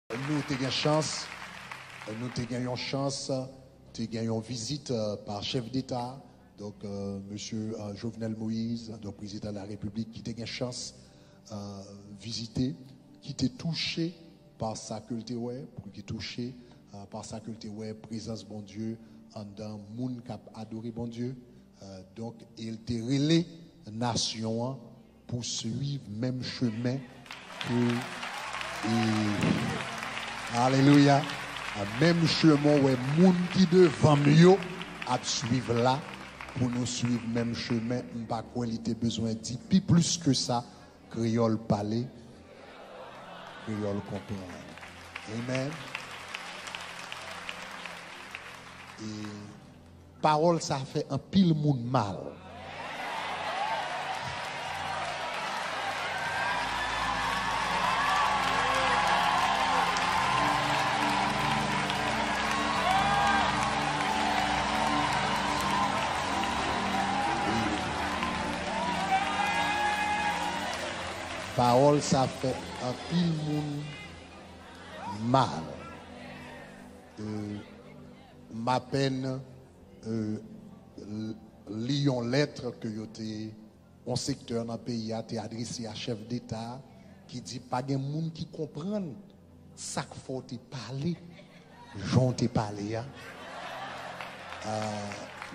Nous avons chance, nous avons visite par chef d'État, donc monsieur Jovenel Moïse, donc président de la République, qui a eu chance visiter, qui était touché par sa culture, pour qui touché par sa culture, présence bon Dieu, en dans monde qui a adoré bon Dieu, donc il était relais nation pour suivre même chemin que Alléluia. Même chemin où moun qui devant mieux à suivre là pour nous suivre même chemin, pas quoi il était besoin de puis plus que ça, créole parler, créole comprendre. Amen. Et parole ça fait un pile moun mal. Parole, ça fait un pile monde mal. Ma peine, lion lettre que un secteur dans le pays a été adressé à chef d'État qui dit pas de monde qui comprenne ça qu'il faut te parler, j'en te parler.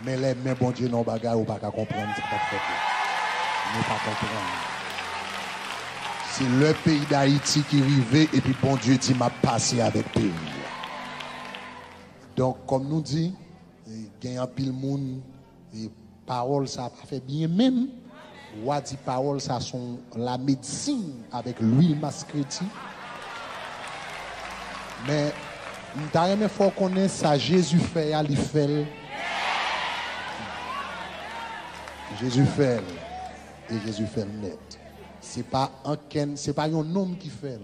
Mais les mains bon Dieu non bagarre ou pas qu'à comprendre ça pas fait. Nous pas comprendre. C'est le pays d'Haïti qui arrivait et puis bon Dieu dit m'a passé avec pays. Donc comme nous dit, il y a un pile monde et parole ça fait bien même. Ou dit parole ça sont la médecine avec l'huile mascréti. Mais il faut connaître ça Jésus fait il fait. Jésus fait et Jésus fait net. C'est pas un homme qui fait.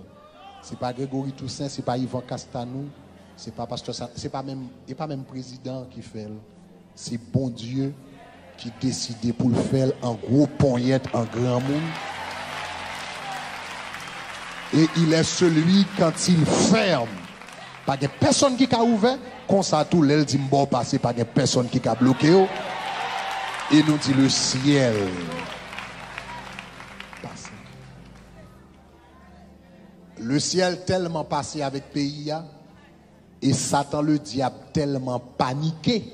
C'est pas Grégory Toussaint, c'est pas Yvan Castanou, c'est pas pasteur, c'est pas même président qui fait. C'est bon Dieu qui décide pour le faire en gros poignette, en grand monde. Et il est celui quand il ferme. Pas de personne qui a ouvert, comme ça tout l'aile dit bon passer, pas de personne qui a bloqué. Et nous dit le ciel. Le ciel tellement passé avec pays et Satan le diable tellement paniqué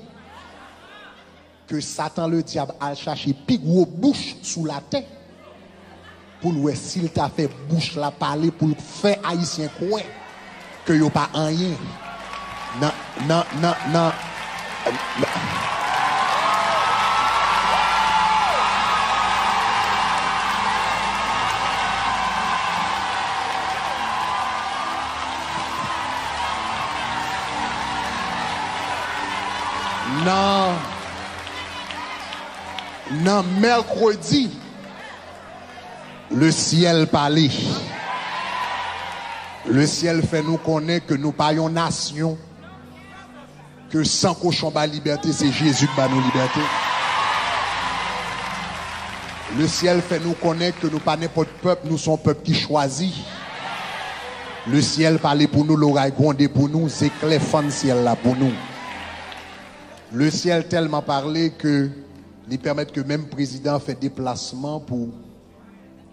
que Satan le diable a cherché plus gros bouche sous la tête pour voir s'il t'a fait bouche la parler pour faire haïtien quoi que yo pas rien. Non. Non, mercredi, le ciel parlait. Le ciel fait nous connaître que nous pas une nation, que sans cochon ba liberté, c'est Jésus qui bat nous liberté. Le ciel fait nous connaître que nous pas n'importe peuple, nous sommes peuple qui choisit. Le ciel parlait pour nous, l'oreille grondée pour nous, c'est clair fan ciel là pour nous. Le ciel tellement parlé que il permet que même président fait déplacement pour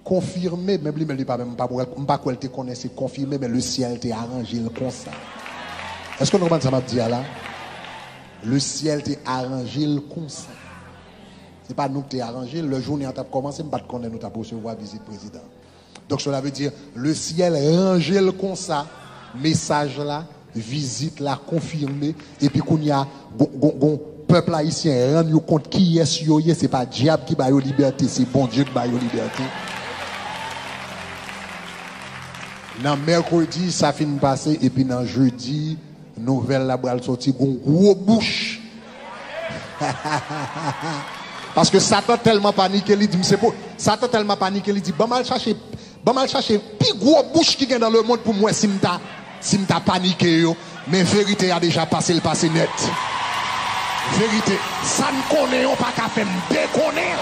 confirmer, même lui, mais pas même pas quoi te connaissait confirmer, mais le ciel t'a arrangé comme ça. Est-ce que nous comprenons ça m'a dit là? Le ciel t'a arrangé comme ça. C'est pas nous qui t'a arrangé. Le jour où on a commencé, on pas connaître nous t'a recevoir visite président. Donc cela veut dire le ciel arrangé comme ça. Message là, visite là confirmé et puis qu'on y a peuple haïtien rend compte qui est c'est pas diable qui baille liberté, c'est bon Dieu qui baille liberté. Dans mercredi ça finit passer et puis dans jeudi nouvelle la bral sorti gros bouche. Parce que Satan tellement paniqué, il dit c'est pour Satan tellement paniqué, il dit bon mal chercher plus gros bouche qui est dans le monde pour moi si m'ta paniqué yo, mais vérité a déjà passé le passé net. Vérité, ça me connaît, on pas qu'à faire me déconner.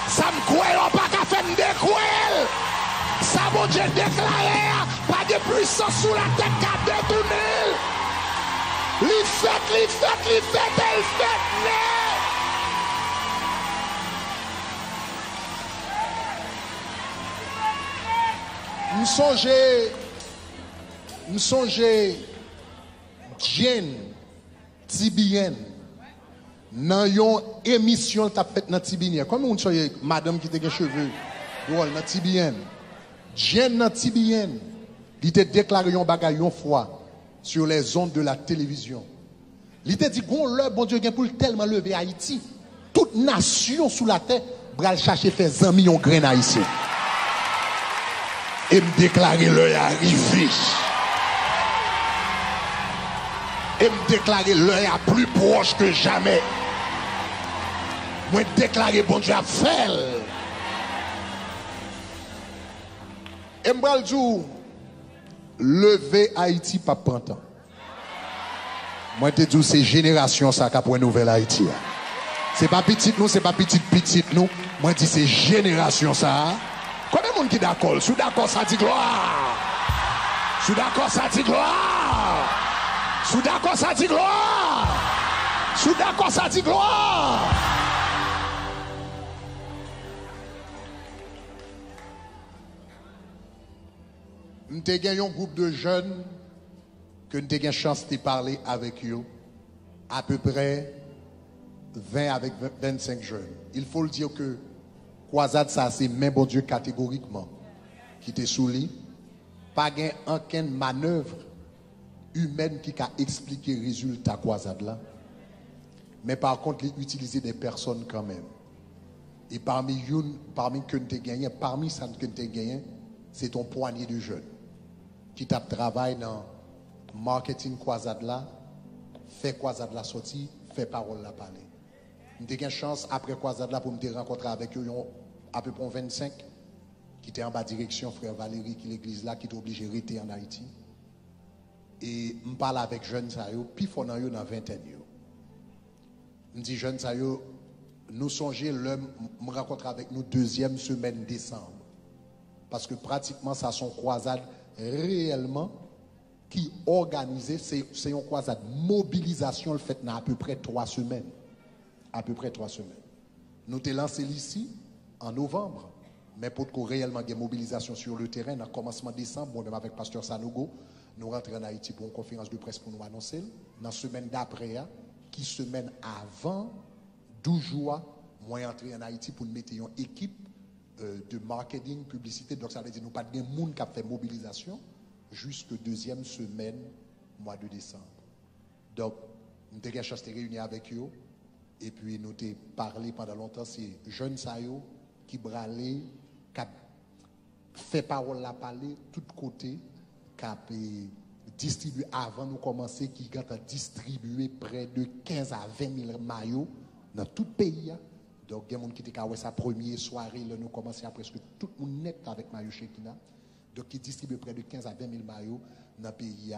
Ça me croit, on pas qu'à faire me déconner. Ça, mon Dieu déclaré, Pas de puissance sous la tête qui a détourné. Les fêtes, elle fait. M'songe Jen Tibien dans une émission t'a fait dans Tibien. Comme on soyez madame qui a des cheveux drôle dans Tibien. Jen dans Tibien, il t'a déclaré un bagage une fois sur les ondes de la télévision. Il t'a dit bon le bon Dieu pour tellement lever Haïti, toute nation sous la terre bral chercher faire 100 millions de grains haïtiens. Et me déclarer l'heure arrivé. Et me déclarer l'heure plus proche que jamais. Moi déclarer bon Dieu à faire. Et me dire lever Haïti pas printemps. Moi te dis c'est génération ça qui a pour nouvelle Haïti. C'est pas petit nous, c'est pas petit nous. Moi dis c'est génération ça. Combien de monde qui d'accord? Sous d'accord ça dit gloire. Sous d'accord ça dit gloire. Sous d'accord ça dit gloire. Sous d'accord ça dit gloire. Nous avons gagné un groupe de jeunes que nous avons eu chance de parler avec eux. À peu près 20 avec 25 jeunes. Il faut le dire que Croisade, ça c'est même bon Dieu catégoriquement qui était sous lui. Pas aucune manœuvre humaine qui a expliqué le résultat Croisade là. Mais par contre, il utiliser des personnes quand même. Et parmi que nous gagné, parmi ça que nous gagné, c'est ton poignée de jeunes qui t'a travaillé dans marketing Croisade là, fait Croisade là sorti, fait parole là parler. Nous avons eu chance après Croisade là pour me rencontrer avec eux à peu près 25 qui étaient en bas direction frère Valérie qui l'église là qui est obligé de rester en Haïti. Et je parle avec jeunes ça yo, puis font dans yo dans vingtaine yo. Je dis jeunes ça yo, nous songer l'homme me rencontrer avec nous deuxième semaine décembre. Parce que pratiquement ça sont croisades réellement qui organisées, c'est une croisade mobilisation le fait dans à peu près 3 semaines. À peu près 3 semaines. Nous t'ai lancé ici en novembre, mais pour qu'on réellement ait mobilisation sur le terrain, en commencement décembre, moi-même avec Pasteur Sanogo, nous rentrons en Haïti pour une conférence de presse pour nous annoncer. Dans la semaine d'après, qui semaine avant, 12 jours, moi entré en Haïti pour nous mettre une équipe de marketing, publicité. Donc ça veut dire nous pas de monde qui a fait mobilisation jusqu'à deuxième semaine, mois de décembre. Donc, nous avons eu la chance de réunir avec eux. Et puis nous avons parlé pendant longtemps, c'est jeunes Sayo qui bralaient, qui fait parole la parler, tout côté, qui a distribué avant nous commencer, qui a distribué près de 15 à 20 000 maillots dans tout le pays. Donc, il y a des gens qui étaient sa première soirée, là, nous commençons à presque tout le monde net avec maillot Shekina. Donc, qui distribue près de 15 à 20 000 maillots dans le pays,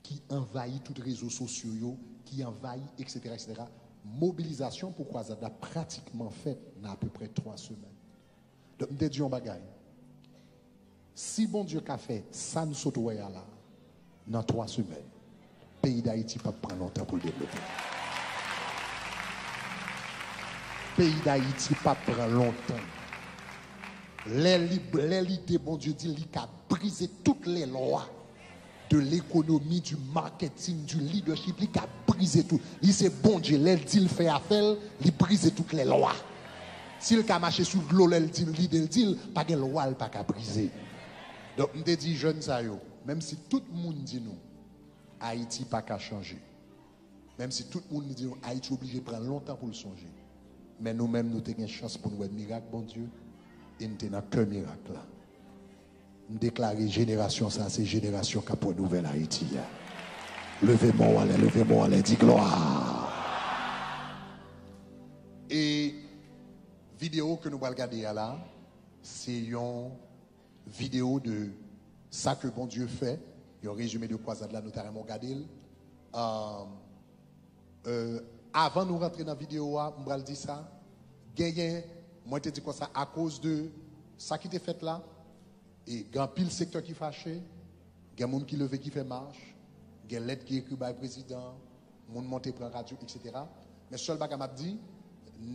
qui envahit tous les réseaux sociaux, qui envahit, etc., etc. Mobilisation pour Croisade a pratiquement fait dans à peu près 3 semaines. Donc, je dis un bagage. Si bon Dieu a fait, ça nous saute là, dans 3 semaines, le pays d'Haïti ne peut pas prendre longtemps pour le développer. Le pays d'Haïti ne peut pas prendre longtemps. L'idée, bon Dieu dit, il a brisé toutes les lois de l'économie, du marketing, du leadership, il a brisé tout. Il c'est bon Dieu, il dit, il fait affaire, il brise toutes les lois. S'il a marché sur l'eau, il dit, pas de loi, il pas qu'à briser. Donc, je dis, jeunes, même si tout le monde dit nous, Haïti pas qu'à changer. Même si tout le monde dit Haïti obligé de prendre longtemps pour le songer. Mais nous-mêmes, nous avons une chance pour nous être miracle, bon Dieu. Et nous avons qu'un miracle là. Nous déclarons génération, ça, c'est génération qui a pour nouvelle Haïti. Levez-moi, allez, dit gloire. Et vidéo que nous allons regarder là, c'est une vidéo de ça que bon Dieu fait. Il y a un résumé de Croisade là, nous avons regardé. Avant de nous rentrer dans la vidéo, je vais dire ça. Moi, je te dis quoi ça, à cause de ça qui était fait là, et il y a pile secteur qui fâché, Il y a des gens qui levent qui fait marche, il y a des lettres qui écrivent par le président, les gens montent pour la radio, etc. Mais seul bagage m'a dit,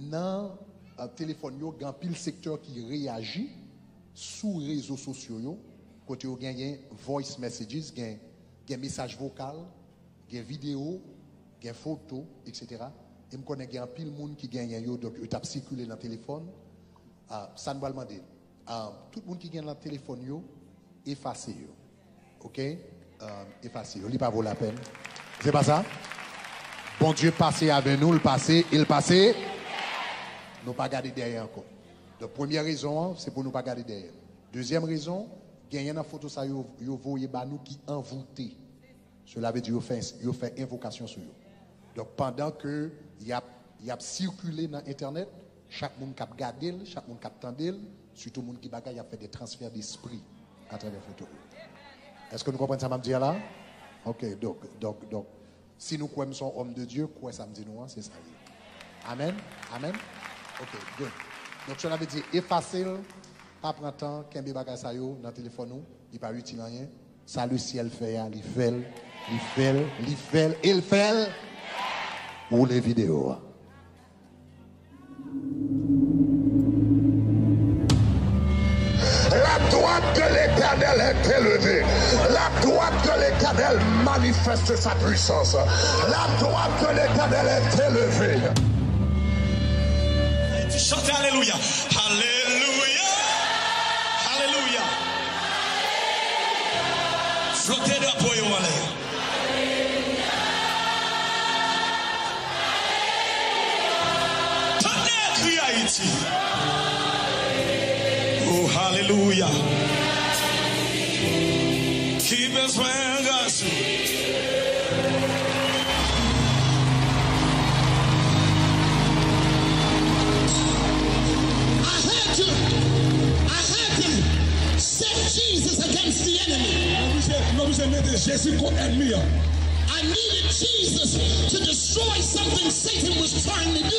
dans le téléphone, il y a un pile secteur qui réagit sous les réseaux sociaux. Côté il y a voice messages, il y a message vocal, il y a vidéo, il y a photo, etc. Et je connais qu'il y a un pile monde qui gagne, donc il a circulé dans le téléphone. Ça ne va pas demander. Tout le monde qui gagne dans le téléphone, effacez. Ok? Effacez. Il n'y a pas la peine. C'est pas ça? Bon Dieu, passez avec nous, le passé, il passé. Nous ne pas garder derrière encore. Donc, première raison, c'est pour nous pas garder derrière. Deuxième raison, gagner dans la photo, ça, vous voyez nous qui envoûté. Cela veut dire qu'il fait invocation sur eux. Donc, pendant que il y a circulé dans Internet, chaque monde qui a regardé, chaque monde qui a entendu, surtout le monde qui bagaille a fait des transferts d'esprit à travers la photo. Est-ce que nous comprenons ça, m'a dit là? Ok, donc, si nous croyons son homme de Dieu, quoi ça me dit nous, c'est ça. Amen. Amen. Ok, good. Donc, cela veut dire effacer, pas prendre temps, qu'un bébé bagaille ça dans le téléphone, il pas utile rien. Ça, le ciel fait, il fait, ou les vidéos. La droite de l'Éternel est élevée. La droite de l'Éternel manifeste sa puissance. La droite de l'Éternel est élevée. Chantez Alléluia. Alléluia. Alléluia. Flottez de appui au l'air. Tenez, crie Haïti. Oh, Alléluia. Qui besoin grâce? Jesus against the enemy. Jésus contre l'ennemi. I needed Jesus to destroy something Satan was trying to do.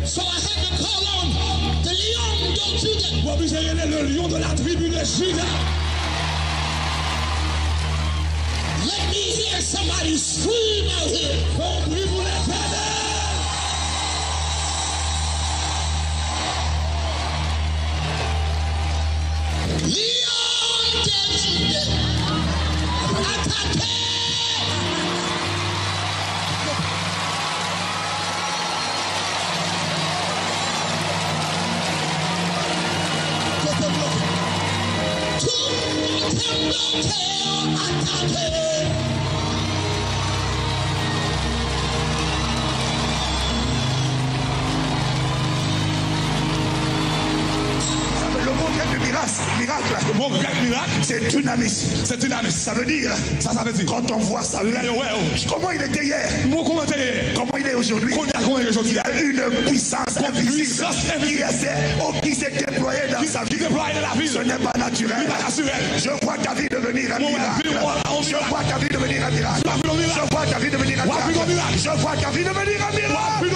So I had to call on the Lion de Judah. Le lion de la tribu de Juda. Let me hear somebody scream out here. Lion de Judah. Attaquez. Le mot grec de miracle, Le mot grec miracle, c'est dynamis. c'est dynamique. Ça veut dire, Ça veut dire. quand on voit ça, comment il était hier, comment il est aujourd'hui, il y a une puissance invisible qui s'est déployée dans sa vie. Ce n'est pas naturel. Je vois ta vie devenir un miracle. Je vois ta vie devenir un miracle. Je vois ta vie devenir un miracle. Je vois ta vie devenir un miracle.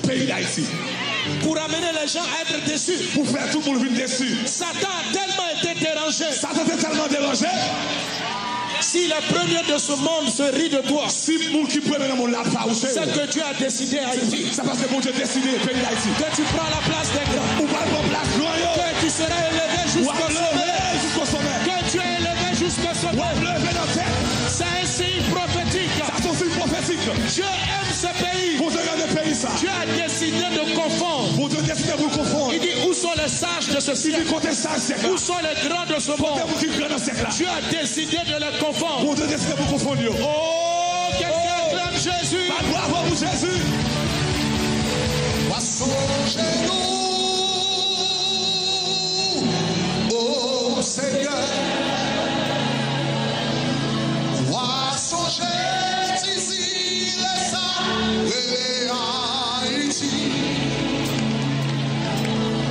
Pays d'Haïti. Pour amener les gens à être déçus. Pour faire tout le monde venir déçu. Satan a tellement été dérangé. Satan était tellement dérangé. Si les premiers de ce monde se rient de toi, Si mon qui prend dans mon lap, c'est que Dieu a décidé Haïti. c'est parce que mon Dieu a décidé pays d'Haïti. Que tu prends la place des grands. Ou pas de place loin. Que tu seras élevé Ou jusqu'au à sommet. lever jusqu'au sommet. Que tu es élevé jusqu'au Ou à sommet. lever la tête. C'est un signe prophétique. Ça c'est aussi prophétique. Dieu aime ce pays. Pour te regarder pays ça. Dieu a décidé de confondre. Pour te décider de vous confondre. Il dit où sont les sages de ce Si siècle? tu comptes ça, c'est là. Où sont les grands de ce monde? Vous dites grand siècle là. Dieu a décidé de les confondre. Pour te décider de vous confondre. Oh, quelqu'un acclame Jésus. Bravo pour Jésus. Oh Seigneur, wa songer d'ici les sa Haïti,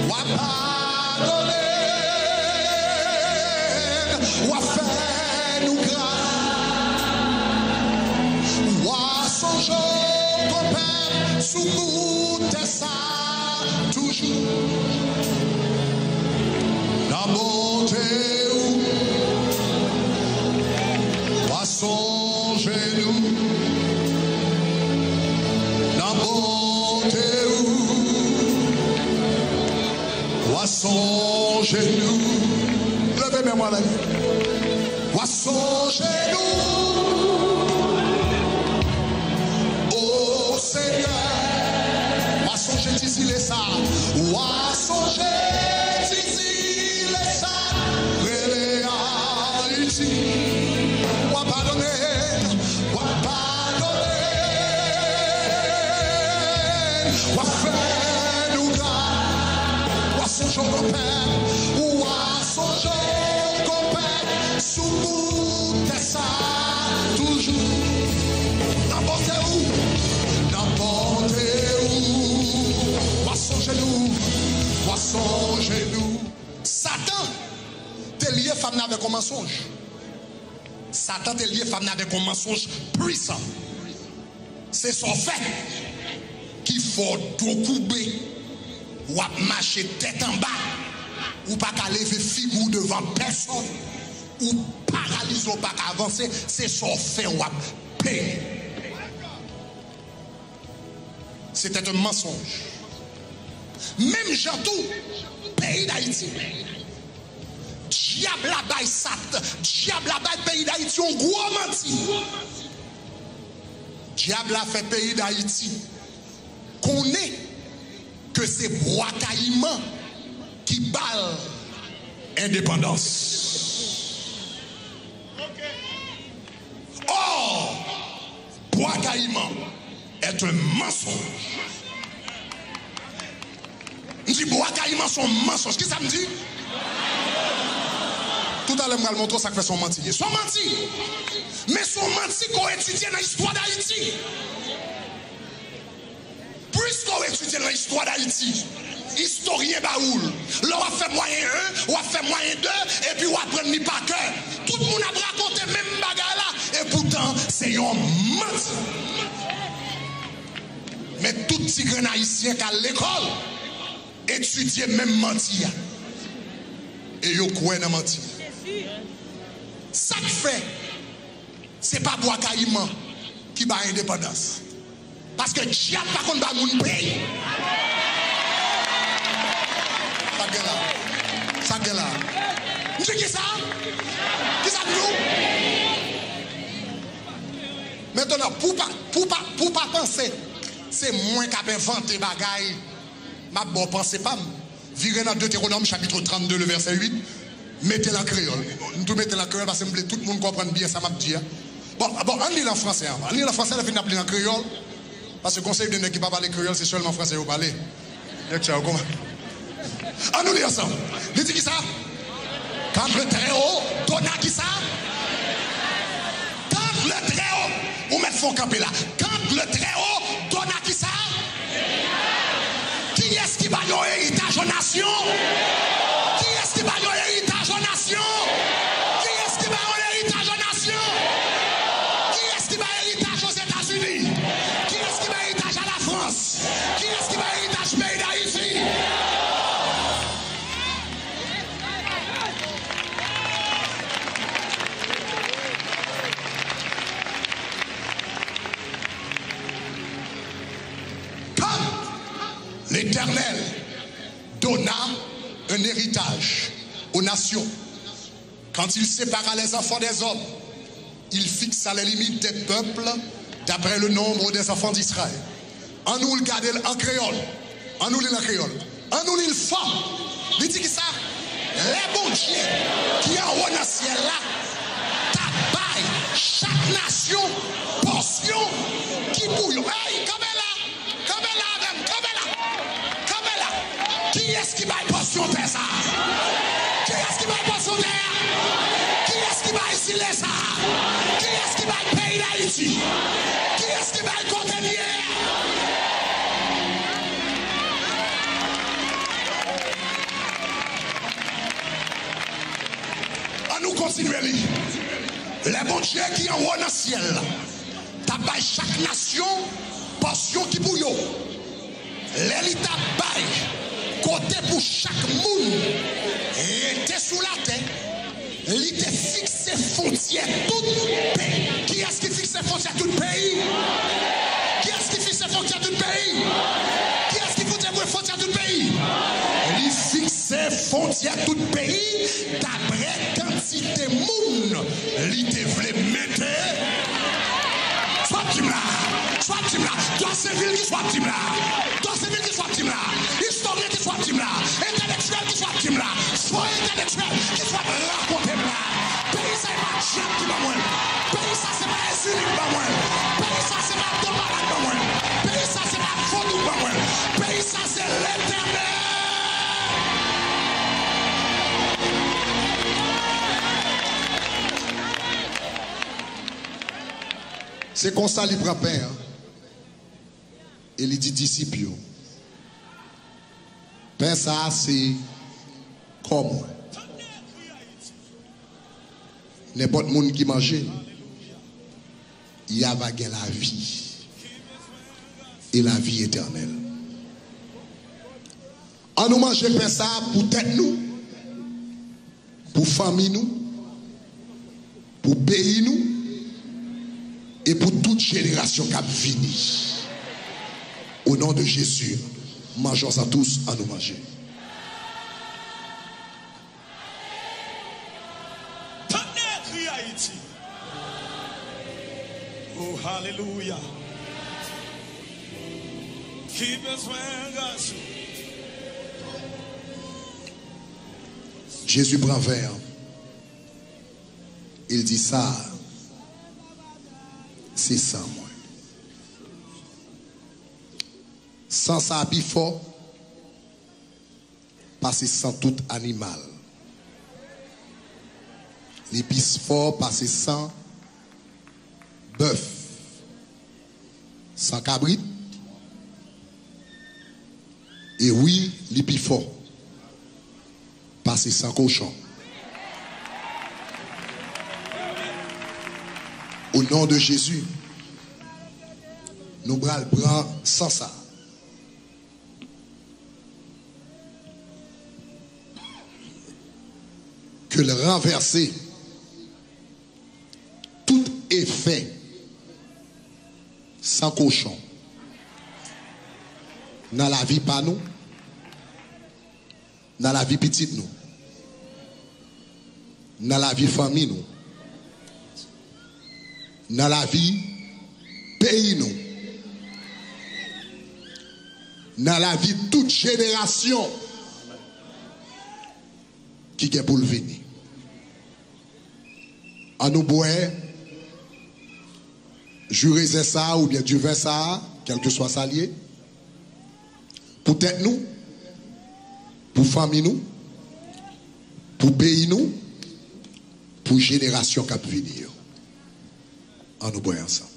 wa la bonté ou va songer nous, la bonté ou va songer nous. Levez-moi la vie. Va songer nous, oh Seigneur. Va songer d'ici les ça. Va songer d'ici les ça. Relé à Haïti. Va pardonner. Va pardonner. Va faire nous grâce. Va songer au Père. Va songer au Père. Sous bout de ça. Toujours. N'importe où. N'importe où. Poisson genou. Satan te lié femme avec un mensonge. Satan te lié femme avec un mensonge puissant. C'est son fait qu'il faut tout couper ou marcher tête en bas ou pas qu'à lever figure devant personne ou paralyser ou pas qu'à avancer. C'est son fait ou à payer. C'était un mensonge. Même Jantou, pays d'Haïti, diable la baille Satan, diable la baille pays d'Haïti, on gros menti. Diable a fait pays d'Haïti, connaît que c'est Bois Caïman qui balle indépendance. Or, Bois Caïman est un mensonge. Je dis, Bois Caïman son mensonge. Qui ça me dit? Tout à l'heure, je vais vous montrer ça fait son menti. Son menti. Mais son menti qu'on étudie dans l'histoire d'Haïti. Puisqu'on étudie dans l'histoire d'Haïti, historien Baoul, l'on a fait moyen 1, on a fait moyen 2, et puis on a pris mi par cœur. Tout le monde a raconté même bagarre là, et pourtant, c'est un menti. Mais tout petit grand haïtien qui a l'école, étudier même mentir. Et yo croit dans mentir. Ça fait, c'est pas Bois Caïman qui bat indépendance. Parce que diable par contre bat moun pays. Ça gueule là. Vous savez qui ça? Qui ça nous? Maintenant, pour pas penser, c'est moins qu'à inventer bagaille. Ma bon pensez pas. Virez dans Deutéronome chapitre 32, le verset 8. Mettez la créole. Nous mettez la créole parce que tout le monde comprend bien ça m'a dit. Bon, on lit en français. On lit en français, on finit d'appeler en créole. Parce que le conseil de ne qui pas parler créole, c'est seulement français au parler. On nous lit ensemble. Il dit qui ça? Quand le Très-Haut donna qui ça? Quand le Très-Haut, ou mettre fond camper là. Quand le Très-Haut donna qui ça? Qui est-ce qui va y avoir héritage aux nations? Qui est-ce qui va y avoir héritage aux nations? Qui est-ce qui va y avoir héritage aux nations? Qui est-ce qui va y avoir héritage aux États-Unis? Qui est-ce qui va y avoir héritage à la France? Qui est-ce qui va y avoir héritage au pays d'Haïti? L'Éternel donna un héritage aux nations. Quand il sépara les enfants des hommes, il fixa les limites des peuples d'après le nombre des enfants d'Israël. En nous le garder en créole. En nous le créole. En nous le femme. Il dit qui ça? Les bons dieux qui en haut dans le ciel là, tabaille chaque nation, portion qui bouille. Hey, comme là. Qui est-ce qui va y portion terre ça? Qui est-ce qui va y portion terre? Qui est-ce qui va y siler ça? Qui est-ce qui va y payer d'Haïti? Qui est-ce qui va y contenir? À nous continuer. Les bons dieux qui en haut dans le ciel, tabaille chaque nation, portion qui bouille. L'élite tabaille. Côté pour chaque monde était était sous la terre, il était fixé frontière tout pays. Qui est-ce qui fixe frontière tout pays? Qui est-ce qui fixe frontière tout pays? Qui est-ce qui fixe frontière tout pays? Il fixe frontière tout pays d'après quantité moun. Il devait mettre soit tu là, toi c'est ville qui soit tu là, toi c'est ville qui soit tu là, historien qui soit tu là, intellectuel qui soit tu là, soit intellectuel qui soit raconté là. Pays ça c'est pas Jacques qui va moi, pays ça c'est pas Zurich qui va moi, pays ça c'est pas Domarak qui va moi, pays ça c'est pas Fondou qui va moi, pays ça c'est l'Éternel. C'est comme ça qu'il prend pain. Hein? Et il dit disciple. Pain ça c'est comme moi. N'importe monde qui mange, il y a la vie. Et la vie éternelle. On nous mange pain ça pour tête nous, pour famille nous, pour pays nous. Et pour toute génération qui a fini. Au nom de Jésus, mangeons ça tous à nous manger. Oh, hallelujah. Jésus prend verre. Il dit ça. C'est ça, moi. Sans ça, plus fort, parce que sans tout animal. L'épice fort, parce que sans bœuf, sans cabrit. Et oui, l'épice fort, parce que sans cochon. Au nom de Jésus, nous prenons sans ça. Que le renverser, tout effet sans cochon, dans la vie pas nous, dans la vie petite nous, dans la vie famille nous, dans la vie pays nous, dans la vie toute génération qui est pour le venir. En nous boire, jurer ça ou bien du vin ça, quel que soit ça lié, pour tête nous, pour famille nous, pour pays nous, pour génération qui va venir. En nous boire ensemble.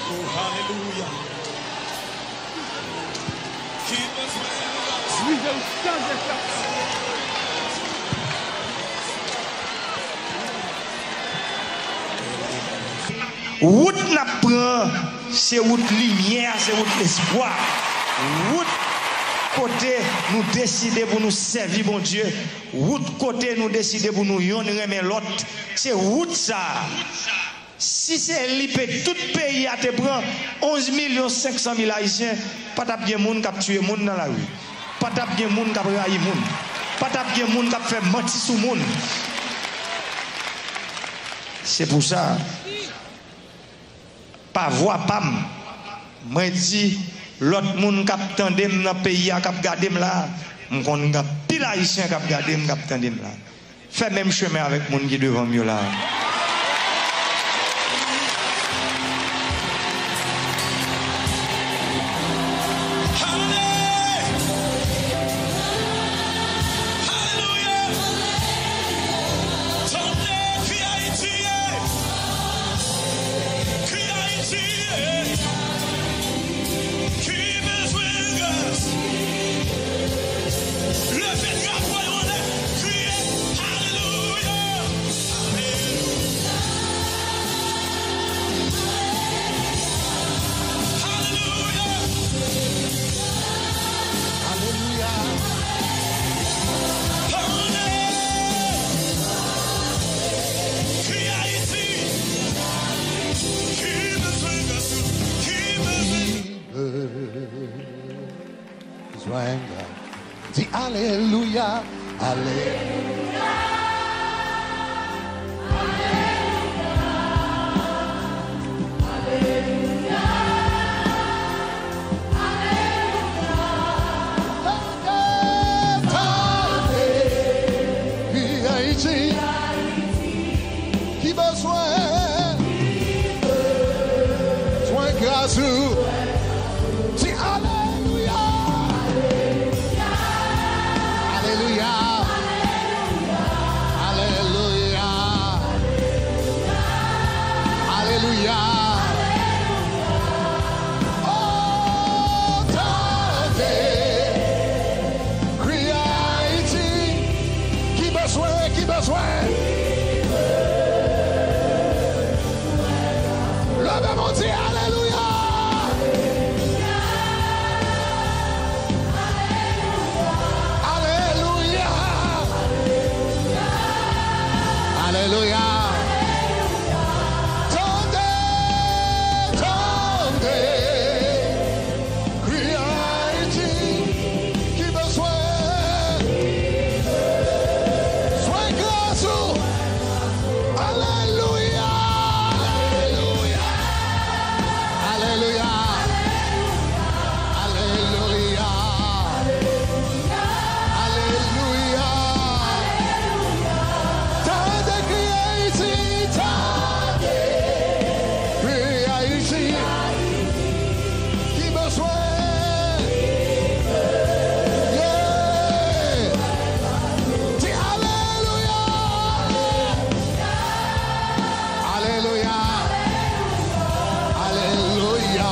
Oh, hallelujah. Route n'a prend, c'est route lumière, c'est route espoir. Route côté nous décider pour nous servir bon Dieu. Route côté nous décider pour nous remettre l'autre. C'est route ça. Si c'est libre, tout pays a te prend 11 500 000 haïtiens, pas de bien monde qui a tué monde dans la rue. Pas de bien monde qui a raillé monde. Pas de bien monde qui a fait mentir sur monde. C'est pour ça. Pas voix pam. Moi dis l'autre monde qui a tendé dans le pays qui a gardé là, m'kon nga pile haïtien qui a gardé qui a tendé là. Fait même chemin avec monde qui devant mieux là. Le fait que la foi, on est crié, Alléluia. Alléluia. Alléluia. Qui besoin, soin grâce, dis Alléluia, Alléluia, Alléluia, Alléluia. Oh, tendez, crie Haïti, qui besoin, qui besoin. Levez mon Dieu, Alléluia. Alléluia. Alléluia. Tendez, tendez. Crie Haïti, qui besoin. Sois grâce. Alléluia. Alléluia. Alléluia. Alléluia. Tendez, criez ici, tendez, criez ici. Qui besoin? Yeah. Dis Alléluia. Alléluia. Alléluia.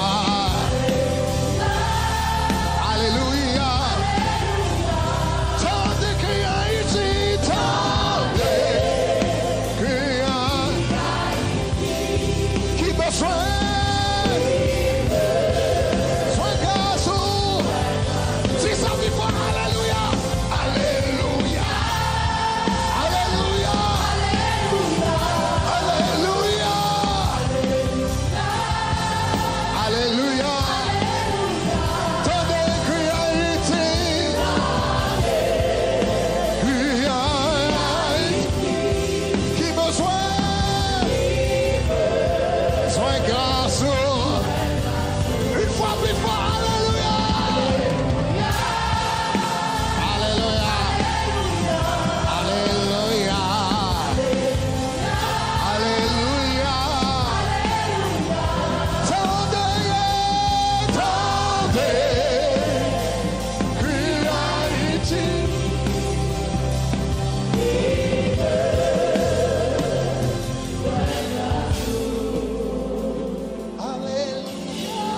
Alléluia. Tendez, criez ici, tendez, criez. Qui besoin? Sois grâce. Si ça vit pas, Alléluia. Alléluia. Alléluia. Alléluia. Alléluia. Tendez, criez Haïti. Criez Haïti. Qui besoin? Sois grâce. Une fois, plus fort. Alléluia. Alléluia. Alléluia. Alléluia. Tendez, tendez, criez Haïti. Alléluia. Tendez, criez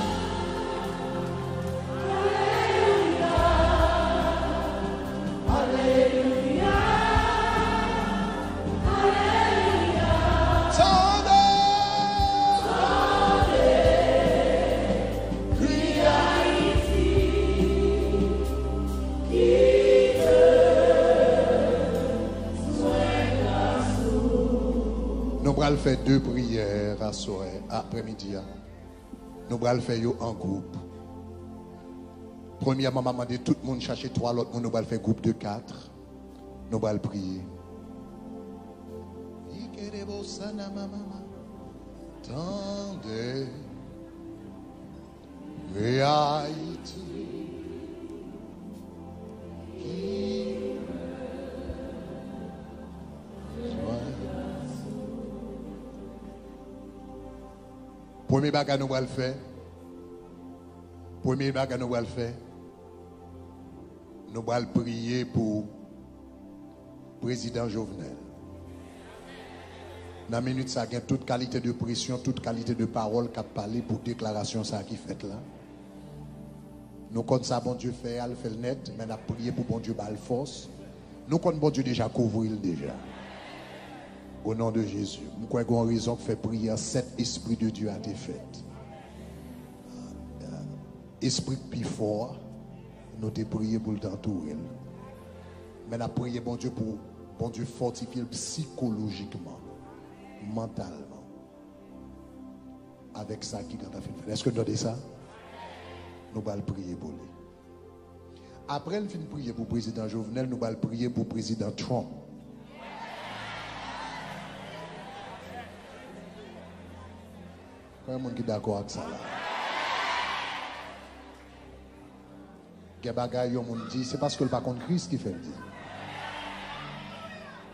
nous allons faire deux prières à soir, après-midi. Nous allons faire en groupe. Premièrement, maman de tout le monde chercher trois, l'autre monde, nous allons faire groupe de 4. Nous allons prier. Tendez, Haïti. Premier bagage nous allons le faire. Premier bagage nous allons le faire. Nous allons prier pour le président Jovenel. Dans la minute, ça a toute qualité de pression, toute qualité de parole qui a parlé pour déclaration ça qui fait là. Nous comptons ça, bon Dieu fait, elle fait le net, mais nous avons prié pour bon Dieu par la force. Nous comptons bon Dieu déjà couvrir déjà. Au nom de Jésus. Nous croyons qu'on a raison de faire prier, cet esprit de Dieu a été fait. Esprit plus fort, nous avons prié pour le temps tout. Mais nous avons prié bon Dieu pour bon Dieu fortifier psychologiquement, mentalement. Avec ça qui a fait. Est-ce que nous avons dit ça? Nous allons prier pour lui. Après, nous finissons de prier pour le président Jovenel, nous allons prier pour le président Trump. Quand même, qui est d'accord avec ça là. Bagay, on dit, c'est parce que le pas contre Christ qui fait le dire.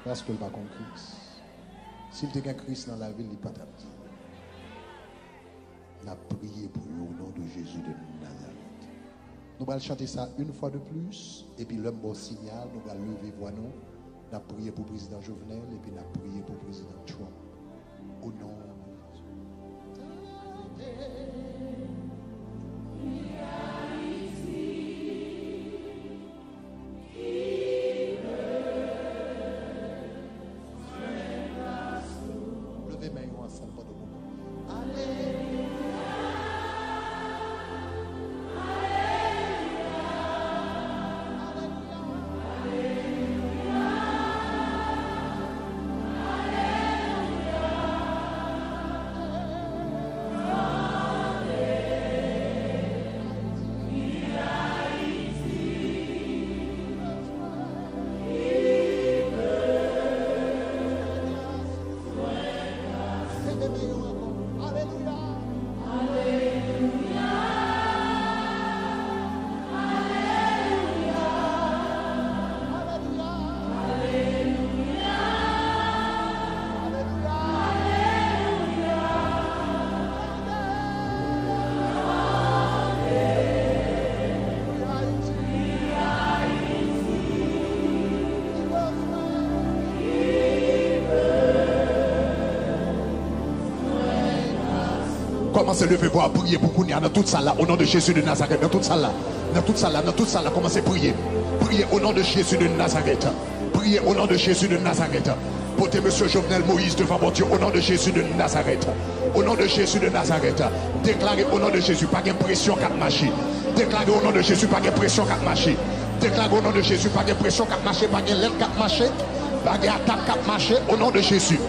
Parce que le pas contre Christ. S'il y a un Christ dans la ville, il n'est pas dit. On a prié pour lui au nom de Jésus de Nazareth. Nous allons chanter ça une fois de plus. Et puis l'homme bon signal, nous allons lever voix nous. On a prié pour le président Jovenel et puis on a prié pour le président Trump. Au nom de Jésus. Commencez à lever voix, prier pour Kounia dans toute salle là, au nom de Jésus de Nazareth, dans toute salle là, dans toute salle là, dans toute salle là, commencez à prier. Priez au nom de Jésus de Nazareth. Priez au nom de Jésus de Nazareth. Portez monsieur Jovenel Moïse devant mon Dieu, au nom de Jésus de Nazareth. Au nom de Jésus de Nazareth. Déclarez au nom de Jésus, pas d'impression qu'à marcher. Déclarez au nom de Jésus, pas d'impression qu'à marcher. Déclarez au nom de Jésus, pas d'impression qu'à marcher, pas de l'aide qu'à marcher, pas d'attaque qu'à marcher, au nom de Jésus.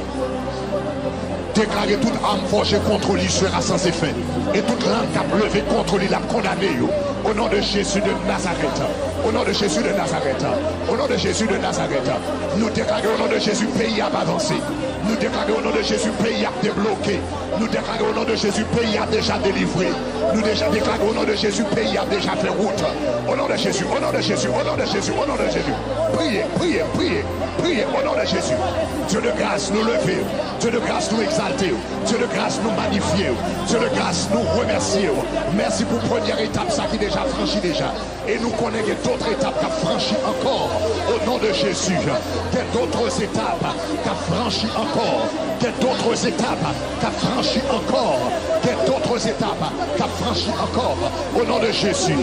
Déclarez toute arme forgée contre lui sera sans effet. Et toute langue qui a levé contre lui l'a condamné. Au nom de Jésus de Nazareth. Au nom de Jésus de Nazareth. Au nom de Jésus de Nazareth. Nous déclarons au nom de Jésus, pays a avancé. Nous déclarons au nom de Jésus, pays a débloqué. Nous déclarons au nom de Jésus, pays a déjà délivré. Nous déclarons au nom de Jésus, pays a déjà fait route. Au nom de Jésus, au nom de Jésus, au nom de Jésus, au nom de Jésus. Priez, priez, priez, priez au nom de Jésus. Dieu de grâce, nous lever. Dieu de grâce, nous exalter. Dieu de grâce, nous magnifier. Dieu de grâce, nous remercier. Merci pour la première étape, ça qui est déjà franchi déjà. Et nous connaissons d'autres étapes qui ont franchi encore. Au nom de Jésus. Il y a d'autres étapes qui ont franchi encore. Il y a d'autres étapes qui ont franchi encore. Il y a d'autres étapes qui ont franchi encore. Au nom de Jésus.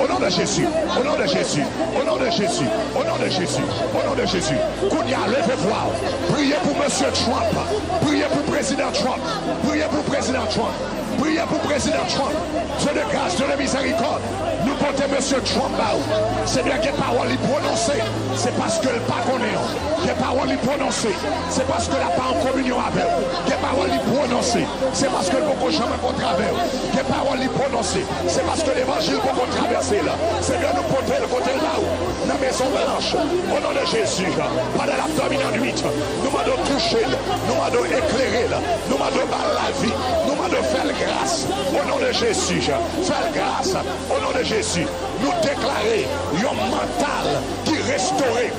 Au nom de Jésus. Au nom de Jésus. Au nom de Jésus. Au nom de Jésus. Au nom de Jésus. Kounia, levez-vous. Priez pour monsieur Trump. Priez pour le président Trump. Priez pour le président Trump. Priez pour le président Trump. Dieu de grâce, Dieu de miséricorde. Nous portons monsieur Trump. C'est bien que les paroles les prononcées. C'est parce que le pas connaît. Les paroles les prononcées. C'est parce que la pas en communion avec. Les paroles les prononcées. C'est parce que le bon chemin qu'on traverse. Les paroles les prononcées. C'est parce que l'évangile qu'on traverse là. C'est bien nous porter le côté là-haut. Dans la maison blanche. Au nom de Jésus. Pendant l'abdomen en nuit. Nous m'avons touché. Nous m'avons éclairé. Nous m'avons la vie. Nous m'avons fait grâce. Au nom de Jésus. Faire grâce. Au nom de Jésus. Nous déclarer un mental qui restauré.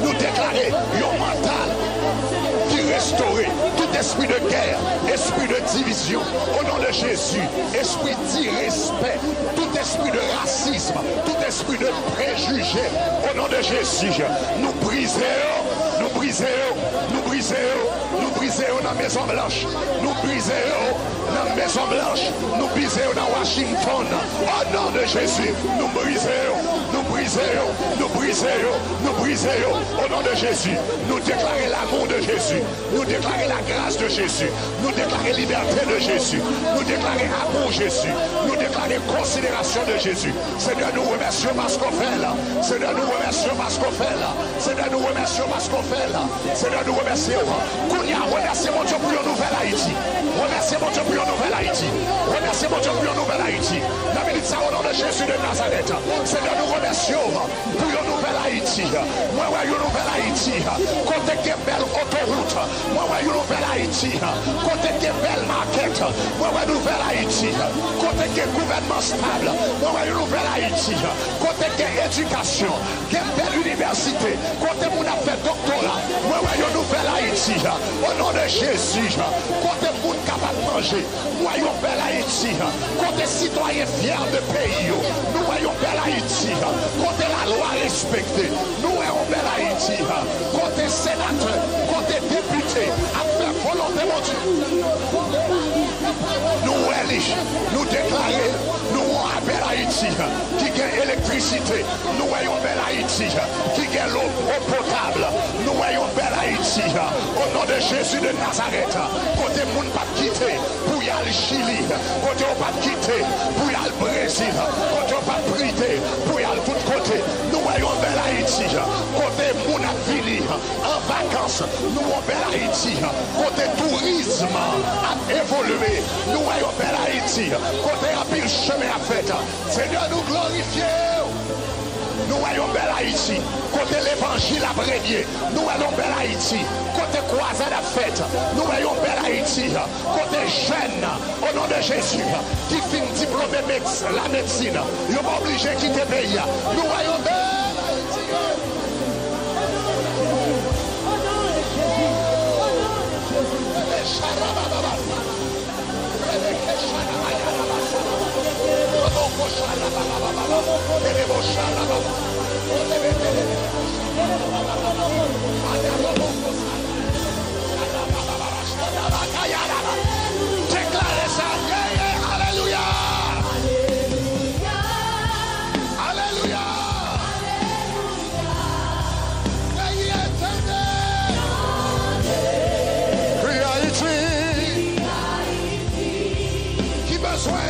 Nous déclarer un mental qui restauré. Tout esprit de guerre, esprit de division. Au nom de Jésus. Esprit d'irrespect. Tout esprit de racisme. Tout esprit de préjugé. Au nom de Jésus. Nous brisons. Nous brisons. Nous brisons. Nous brisons dans la Maison Blanche. Nous brisons dans la Maison Blanche. Nous brisons dans Washington. Au nom de Jésus. Nous brisons. Nous Au nom de Jésus, nous déclarons l'amour de Jésus, nous déclarons la grâce de Jésus, nous déclarons liberté de Jésus, nous déclarons amour de Jésus, nous déclarons considération de Jésus. Seigneur, nous remercions parce qu'on fait là. Seigneur, nous remercions parce qu'on fait là. Seigneur, nous remercions parce qu'on fait là. Seigneur, nous remercions. Kounia, remerciez mon Dieu pour une nouvelle Haïti. Remerciez mon Dieu pour une nouvelle Haïti. Remerciez mon Dieu pour une nouvelle Haïti. La milite ça au nom de Jésus de Nazareth. Seigneur, nous remercions pour une nouvelle Haïti. Moi, ouais, une nouvelle Haïti. Côté qui est belle autoroute. Moi, ouais, une nouvelle Haïti. Côté qui est belle maquette. Moi, ouais, une nouvelle Haïti. Côté qui est gouvernement stable. Moi, ouais, une nouvelle Haïti. Côté qui est éducation. Qui est belle université. Côté où on a fait doctorat. Moi, ouais, une nouvelle Haïti. Au nom de Jésus. Côté où on est capable de manger. Moi, une belle Haïti. Côté citoyen fier de pays. Nous voyons belle Haïti. Côté la loi respectée. Nous voyons belle Haïti. Côté sénateur. Côté député. À faire volonté, mon Dieu. Nous déclarons, nous avons belle Haïti qui gagne électricité. Nous voyons belle Haïti qui gagne l'eau potable. Nous voyons belle Haïti au nom de Jésus de Nazareth. Côté moun pas quitter pour y aller Chili. Côté on pas quitter pour y aller Brésil. Côté on pas prêter pour y aller tout côté. Nous voyons belle Haïti. Côté moun a fini en vacances. Nous voyons belle Haïti. Côté tourisme a évolué. Nous voyons belle Haïti. Côté un pile chemin à fait. Seigneur, nous glorifions. Nous voyons belle Haïti. Côté l'évangile à régner. Nous voyons belle Haïti. Côté croisade à fête. Nous voyons belle Haïti. Côté jeune, au nom de Jésus, qui finit diplômé la médecine. Ils sont obligés de quitter le pays. Nous voyons belle Haïti. Déclarez ça. Alléluia. Alléluia. Qui besoin?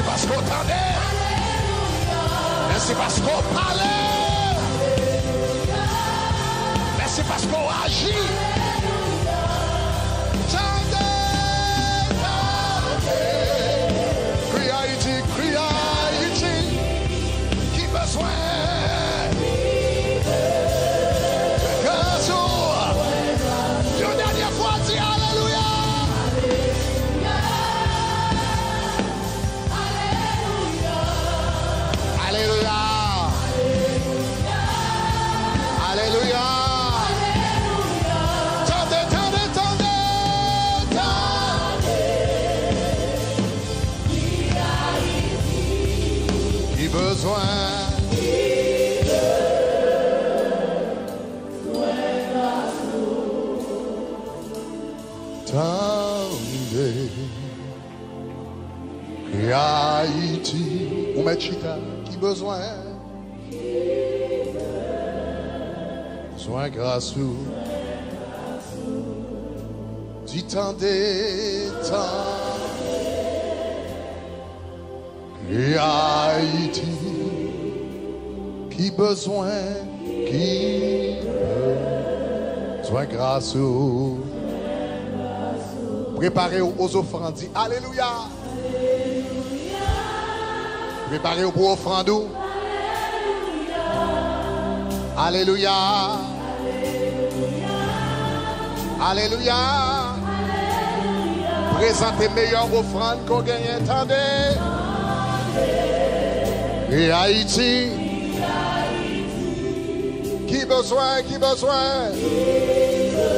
Parce qu'on tendait. Merci parce qu'on parlait. Merci parce qu'on agit. Crie Haïti, crie Haïti. Qui besoin? Une dernière fois, dis Alléluia. Alléluia. Alléluia. Tendez, tendez, tendez, tendez. Qui besoin? Tendez. Qui Haïti. Ou met Chita. Besoin grâce ou dit tant des temps et Haïti qui besoin grâce ou préparez aux offrandes dit Alléluia. Préparez-vous pour offrande. Alléluia. Alléluia. Présentez meilleure offrande qu'on gagne, attendez. Et Haïti. Qui besoin, qui besoin?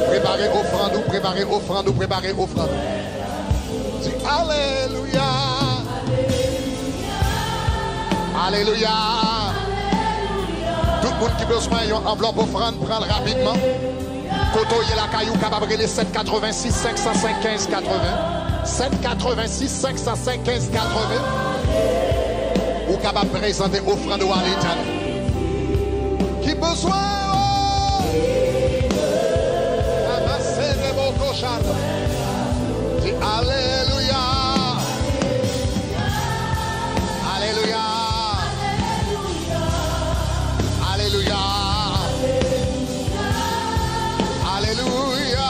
Préparez offrande, préparez offrande, préparez offrande. Dis Alléluia. Alléluia. Tout le monde qui besoin d'une enveloppe offrande, prendre rapidement. Koto la caillou capable de 786 505 15 80. 786 505 15 80. Ou capable de présenter offrande à l'Éternel. Qui besoin? Dis Alléluia. Alléluia. Alléluia. Alléluia.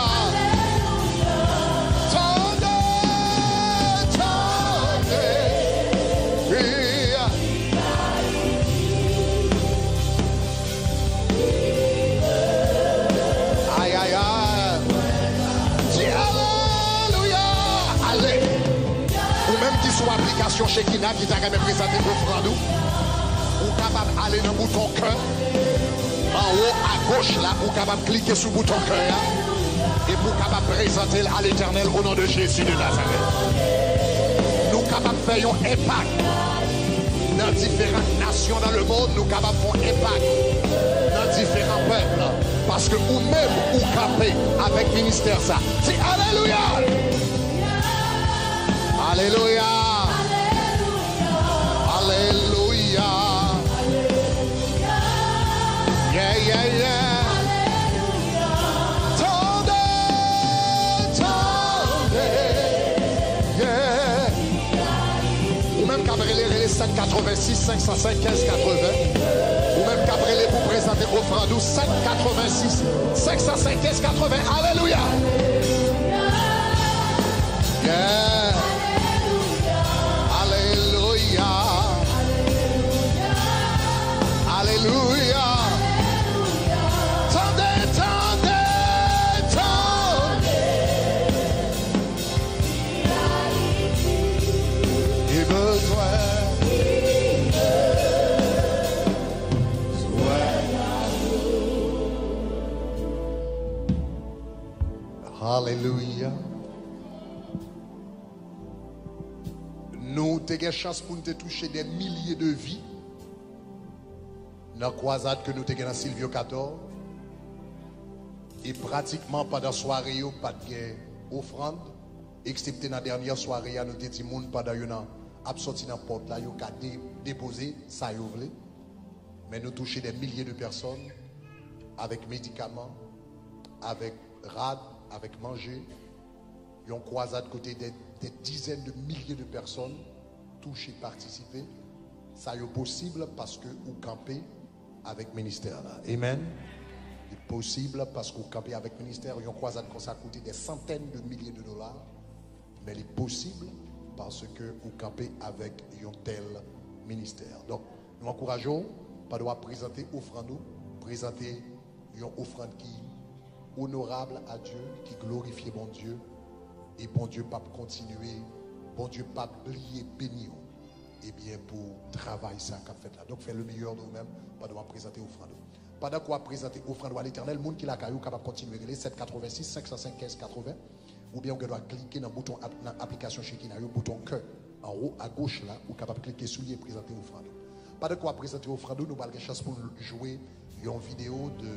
Aïe, aïe, aïe. Dis Alléluia. Allez. Ou même qui soit application chez Kina qui t'a même présenté offrande, ou capable d'aller dans le bouton cœur. En haut à gauche là, ou capable de cliquer sur le bouton cœur et pour capable présenter à l'Éternel au nom de Jésus de Nazareth. Nous capables de faire un impact dans différentes nations dans le monde, nous capables de faire un impact dans différents peuples. Parce que vous-même, vous campez avec le ministère ça. C'est Alléluia. Alléluia. Alléluia. Yeah, yeah, yeah. Ou même Cabrelé, les 786 505 15 80. Ou même Cabrelé pour présenter offrande 786 505 15 80. Alléluia. Yeah. Alléluia. Alléluia. Tendez, tendez, tendez. Et besoin. Alléluia. Nous avons chance pour nous toucher des milliers de vies dans la croisade que nous avons dans Silvio 14. Et pratiquement pendant la soirée, pas de offrande. Excepté dans la dernière soirée, nous avons dit que nous avons sorti dans la porte, nous avons déposé ça. Mais nous touchons des milliers de personnes avec médicaments, avec rad, avec manger. Ils ont croisade côté des dizaines de milliers de personnes touchées, participées. Ça est possible parce que vous campez avec le ministère là. Amen. C'est possible parce que vous campez avec le ministère. Ils ont croisade comme ça coûté des centaines de milliers de dollars. Mais il est possible parce que vous campez avec un tel ministère. Donc, nous encourageons, pas de présenter offrande, présenter une offrande qui est honorable à Dieu, qui glorifie bon Dieu. Et bon Dieu pas continuer, bon Dieu pas oublier bénir. Et bien pour travailler ça qu'a fait là. Donc faites le meilleur de vous-même, pas de présenter offrande. Pendant qu'on présenter offrande à l'Éternel, le monde qui l'a caillou capable de continuer les 786 505 15 80 ou bien on doit cliquer dans le bouton dans l'application chez Kina, le bouton cœur en haut à gauche là, ou capable de cliquer sur lui et présenter offrande. Pendant qu'on présenter offrande, nous avons la chance pour jouer une vidéo de